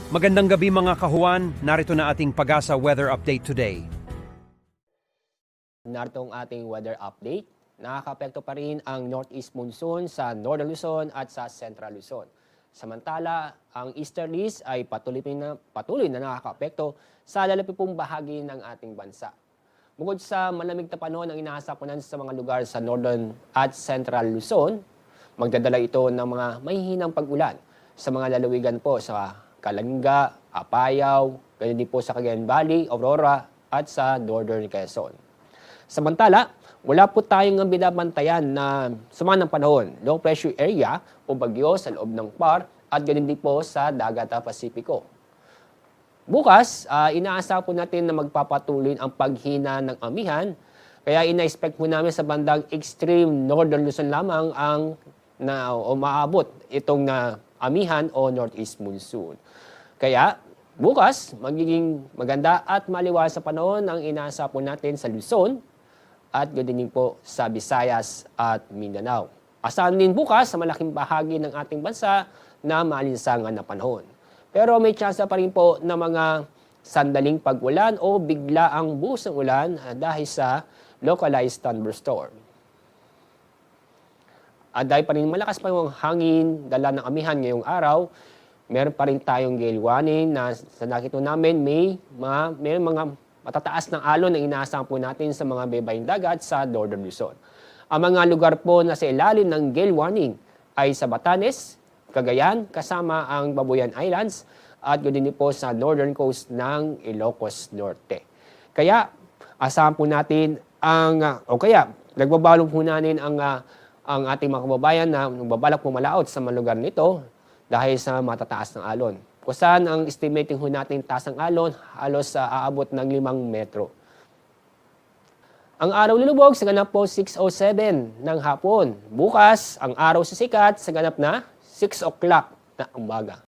Magandang gabi mga kahuan, narito na ating Pag-asa Weather Update today. Narito ang ating weather update. Nakakaapekto pa rin ang northeast monsoon sa Northern Luzon at sa Central Luzon. Samantala, ang easterlies ay patuloy na nakakaapekto sa lalapipong bahagi ng ating bansa. Bukod sa malamig na panahon ang inaasapunan sa mga lugar sa Northern at Central Luzon, magdadala ito ng mga mahihinang pag-ulan sa mga lalawigan po sa Calanga, Apayao, ganyan din po sa Cagayan Valley, Aurora at sa Northern Quezon. Samantala, wala po tayong binabantayan na sama ng panahon, low pressure area o bagyo sa loob ng PAR at ganyan din po sa Dagat Pasipiko. Bukas, inaasa po natin na magpapatuloy ang paghina ng amihan, kaya ina-expect po namin sa bandang extreme Northern Luzon lamang ang maabot itong amihan o northeast monsoon. Kaya bukas, magiging maganda at maliwas sa panahon ang inaasa po natin sa Luzon at ganoon din po sa Visayas at Mindanao. Asahan din bukas sa malaking bahagi ng ating bansa na maalinsangan na panahon. Pero may tsansa pa rin po na mga sandaling pag-ulan o bigla ang buhos ng ulan dahil sa localized thunderstorm. At dahil pa rin malakas pa yung hangin, dala ng amihan ngayong araw, meron pa rin tayong gale warning na sa nakita namin may mga matataas ng alon na inaasahan po natin sa mga baybaying dagat sa Northern Luzon. Ang mga lugar po na sa ilalim ng gale warning ay sa Batanes, Cagayan, kasama ang Babuyan Islands at ganoon din po sa northern coast ng Ilocos Norte. Kaya asahan po natin nagbabalong po natin ang ating mga kababayan na nagbabalak pumalaot sa mga lugar nito dahil sa matataas ng alon. Kung saan ang estimating ho natin taas ng alon, halos aabot ng 5 metro. Ang araw lulubog sa ganap po 6:07 ng hapon. Bukas, ang araw sisikat sa ganap na 6 o'clock na umaga.